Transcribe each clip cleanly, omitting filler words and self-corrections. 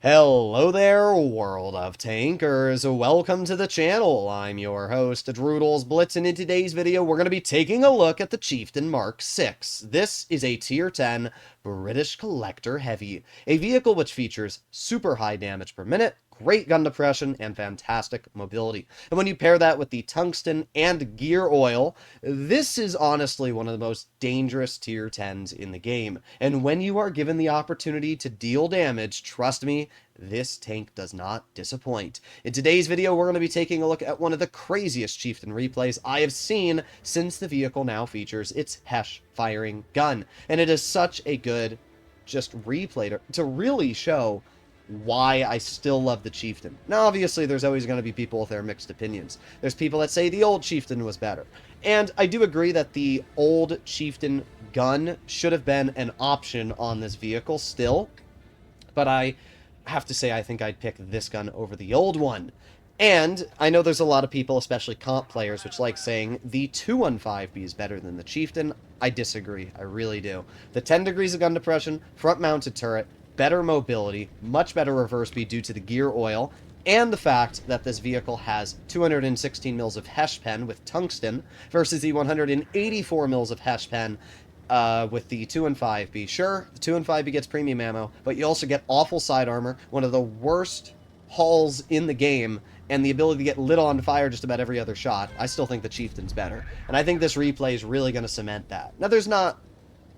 Hello there, world of tankers. Welcome to the channel. I'm your host, Droodles Blitz, and in today's video, we're going to be taking a look at the Chieftain Mark 6. This is a Tier 10 British Collector Heavy, a vehicle which features super high damage per minute, great gun depression, and fantastic mobility. And when you pair that with the tungsten and gear oil, this is honestly one of the most dangerous Tier 10s in the game. And when you are given the opportunity to deal damage, trust me, this tank does not disappoint. In today's video, we're going to be taking a look at one of the craziest Chieftain replays I have seen since the vehicle now features its Hesh firing gun. And it is such a good just replay to really show why I still love the Chieftain. Now, obviously, there's always going to be people with their mixed opinions. There's people that say the old Chieftain was better. And I do agree that the old Chieftain gun should have been an option on this vehicle still. But I have to say I think I'd pick this gun over the old one. And I know there's a lot of people, especially comp players, which like saying the 215B is better than the Chieftain. I disagree. I really do. The 10 degrees of gun depression, front-mounted turret, better mobility, much better reverse speed due to the gear oil, and the fact that this vehicle has 216 mils of Hesh pen with tungsten versus the 184 mils of Hesh pen with the 215B. Sure, the 215B gets premium ammo, but you also get awful side armor, one of the worst hauls in the game, and the ability to get lit on fire just about every other shot. I still think the Chieftain's better. And I think this replay is really going to cement that. Now, there's not,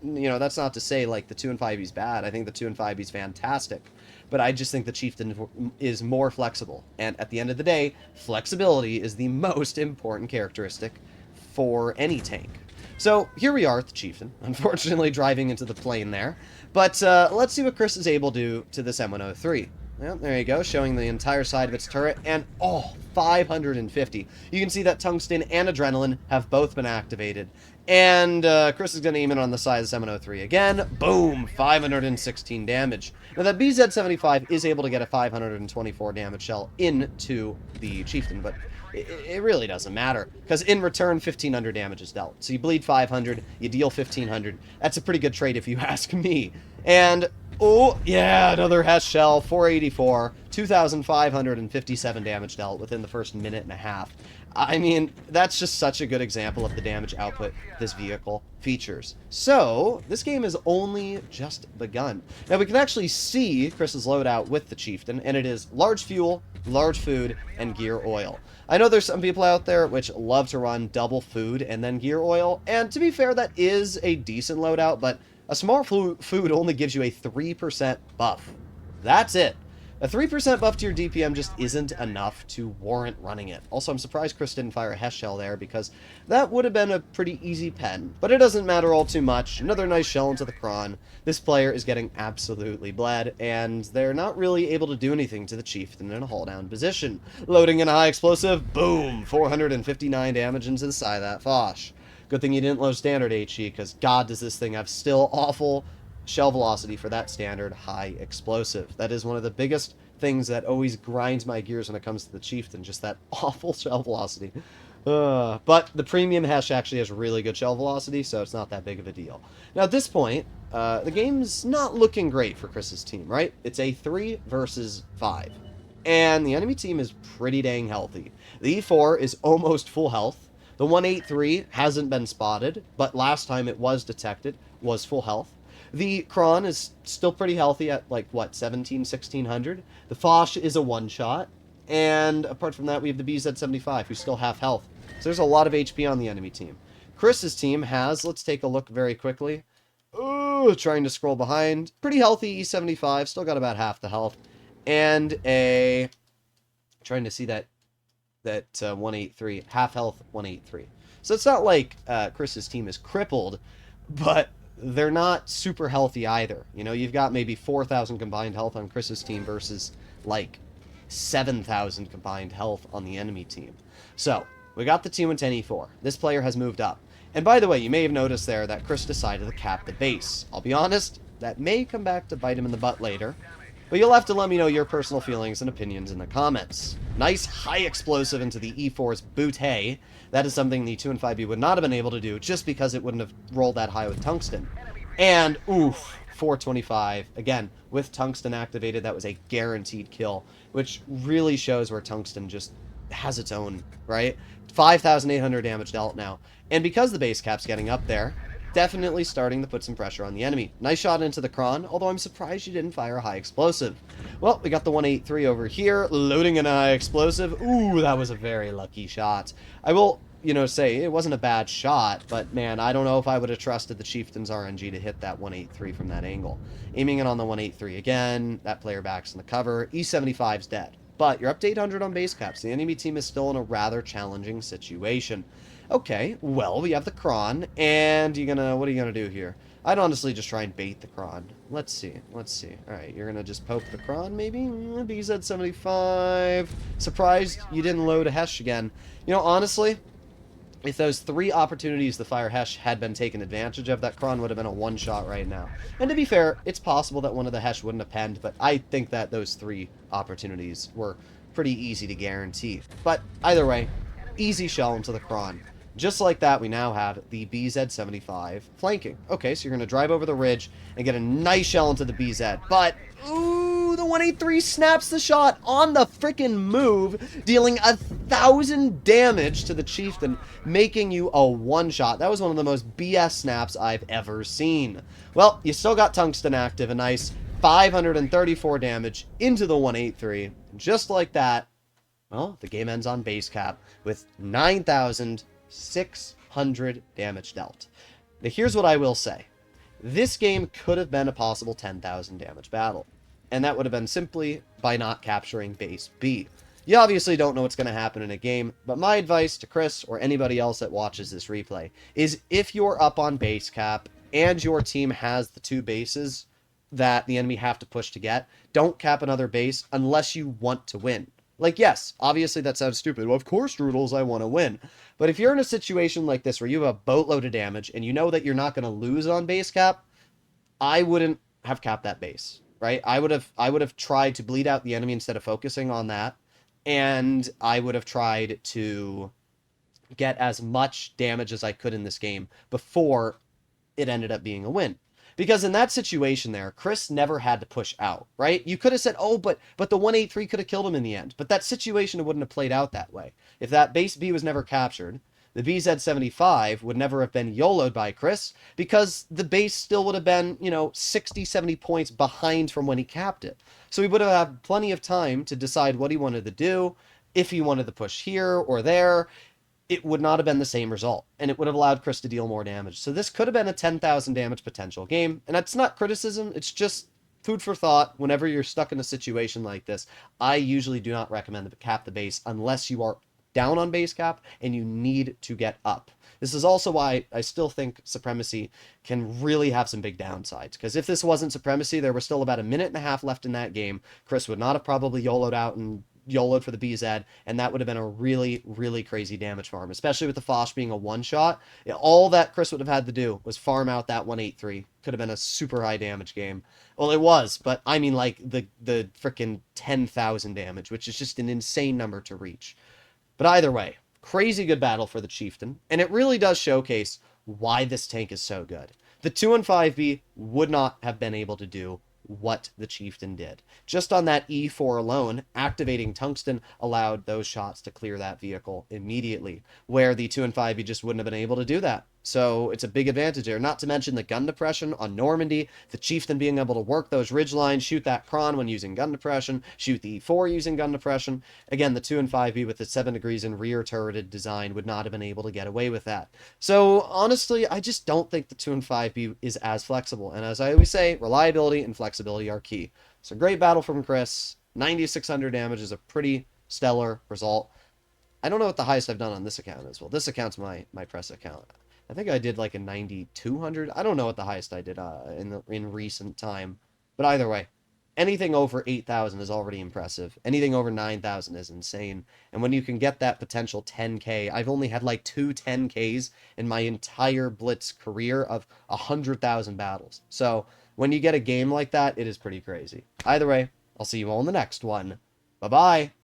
that's not to say, like, the 215B is bad. I think the 215B is fantastic. But I just think the Chieftain is more flexible. And at the end of the day, flexibility is the most important characteristic for any tank. So, here we are at the Chieftain, unfortunately driving into the plane there. But let's see what Chris is able to do to this M103. Well, there you go, showing the entire side of its turret, and, 550. You can see that tungsten and adrenaline have both been activated. And Chris is going to aim it on the side of the 703 again. Boom! 516 damage. Now, that BZ-75 is able to get a 524 damage shell into the Chieftain, but it really doesn't matter, because in return, 1,500 damage is dealt. So you bleed 500, you deal 1,500. That's a pretty good trade if you ask me. And oh, yeah, another Hesh shell, 484, 2,557 damage dealt within the first minute and a half. I mean, that's just such a good example of the damage output this vehicle features. So, this game has only just begun. Now, we can actually see Chris's loadout with the Chieftain, and it is large fuel, large food, and gear oil. I know there's some people out there which love to run double food and then gear oil, and to be fair, that is a decent loadout, but a small food only gives you a 3% buff. That's it. A 3% buff to your DPM just isn't enough to warrant running it. Also, I'm surprised Chris didn't fire a Hesh shell there, because that would have been a pretty easy pen. But it doesn't matter all too much. Another nice shell into the Kron. This player is getting absolutely bled, and they're not really able to do anything to the Chieftain in a haul-down position. Loading in a high explosive, boom! 459 damage into the side of that Foch. Good thing you didn't load standard HE, because god does this thing have still awful shell velocity for that standard high explosive. That is one of the biggest things that always grinds my gears when it comes to the Chieftain, just that awful shell velocity. But the premium Hesh actually has really good shell velocity, so it's not that big of a deal. Now at this point, the game's not looking great for Chris's team, right? It's a 3 versus 5. And the enemy team is pretty dang healthy. The E4 is almost full health. The 183 hasn't been spotted, but last time it was detected was full health. The Kron is still pretty healthy at, like, what, 17, 1600? The Foch is a one-shot. And apart from that, we have the BZ-75, who's still half health. So there's a lot of HP on the enemy team. Chris's team has, let's take a look very quickly. Ooh, trying to scroll behind. Pretty healthy E75, still got about half the health. And a, trying to see that 183, half health 183. So it's not like Chris's team is crippled, but they're not super healthy either. You know, you've got maybe 4,000 combined health on Chris's team versus, like, 7,000 combined health on the enemy team. So, we got the 210 E4. This player has moved up. And by the way, you may have noticed there that Chris decided to cap the base. I'll be honest, that may come back to bite him in the butt later. But you'll have to let me know your personal feelings and opinions in the comments. Nice high explosive into the E4's bootay. That is something the 215B would not have been able to do just because it wouldn't have rolled that high with tungsten. And, oof, 425. Again, with Tungsten activated, that was a guaranteed kill, which really shows where Tungsten just has its own, right? 5,800 damage dealt now. And because the base cap's getting up there, definitely starting to put some pressure on the enemy. Nice shot into the Kron, although I'm surprised you didn't fire a high explosive. Well, we got the 183 over here, loading an high explosive. Ooh, that was a very lucky shot. I will, say it wasn't a bad shot, but man, I don't know if I would have trusted the Chieftain's RNG to hit that 183 from that angle. Aiming it on the 183 again, that player backs in the cover. E75's dead. But you're up to 800 on base caps. The enemy team is still in a rather challenging situation. Okay, well, we have the Kron, and what are you gonna do here? I'd honestly just try and bait the Kron. Let's see. Alright, you're gonna just poke the Kron, maybe? BZ75. Surprised you didn't load a Hesh again. Honestly, if those 3 opportunities the fire Hesh had been taken advantage of, that Kron would have been a one-shot right now. And to be fair, it's possible that one of the Hesh wouldn't have penned, but I think that those 3 opportunities were pretty easy to guarantee. But either way, easy shell into the Kron. Just like that, we now have the BZ75 flanking. Okay, so you're going to drive over the ridge and get a nice shell into the BZ. But, ooh, the 183 snaps the shot on the freaking move, dealing 1,000 damage to the Chieftain, making you a one-shot. That was one of the most BS snaps I've ever seen. Well, you still got Tungsten active, a nice 534 damage into the 183. Just like that, well, the game ends on base cap with 9,600 damage dealt. Now, here's what I will say. This game could have been a possible 10,000 damage battle, and that would have been simply by not capturing base B. You obviously don't know what's going to happen in a game, but my advice to Chris or anybody else that watches this replay is if you're up on base cap and your team has the 2 bases that the enemy have to push to get, don't cap another base unless you want to win. Like, yes, obviously that sounds stupid. Well, of course, Droodles, I want to win. But if you're in a situation like this where you have a boatload of damage and you know that you're not going to lose on base cap, I wouldn't have capped that base, right? I would have tried to bleed out the enemy instead of focusing on that, and I would have tried to get as much damage as I could in this game before it ended up being a win. Because in that situation there, Chris never had to push out, right? You could have said, oh, but the 183 could have killed him in the end. But that situation wouldn't have played out that way. If that base B was never captured, the BZ75 would never have been YOLO'd by Chris because the base still would have been, 60, 70 points behind from when he capped it. So he would have had plenty of time to decide what he wanted to do, if he wanted to push here or there. It would not have been the same result, and it would have allowed Chris to deal more damage. So this could have been a 10,000 damage potential game, and that's not criticism, it's just food for thought. Whenever you're stuck in a situation like this, I usually do not recommend to cap the base unless you are down on base cap and you need to get up. This is also why I still think Supremacy can really have some big downsides, because if this wasn't Supremacy, there was still about a minute and a half left in that game. Chris would not have probably YOLO'd out and YOLO'd for the BZ, and that would have been a really, really crazy damage farm, especially with the Foch being a one-shot. All that Chris would have had to do was farm out that 183. Could have been a super high damage game. Well, it was, but I mean like the freaking 10,000 damage, which is just an insane number to reach. But either way, crazy good battle for the Chieftain, and it really does showcase why this tank is so good. The 2 and 5B would not have been able to do what the Chieftain did. Just on that E4 alone, activating Tungsten allowed those shots to clear that vehicle immediately, where the 2 and 5 you just wouldn't have been able to do that. So it's a big advantage there, not to mention the gun depression on Normandy, the Chieftain being able to work those ridge lines, shoot that Kron when using gun depression, shoot the E4 using gun depression. Again, the 2 and 5B with the 7 degrees in rear turreted design would not have been able to get away with that. So honestly, I just don't think the 2 and 5B is as flexible. And as I always say, reliability and flexibility are key. So great battle from Chris. 9,600 damage is a pretty stellar result. I don't know what the highest I've done on this account is. Well, this account's my press account. I think I did like a 9,200. I don't know what the highest I did in recent time. But either way, anything over 8,000 is already impressive. Anything over 9,000 is insane. And when you can get that potential 10K, I've only had like 2 10Ks in my entire Blitz career of 100,000 battles. So when you get a game like that, it is pretty crazy. Either way, I'll see you all in the next one. Bye-bye.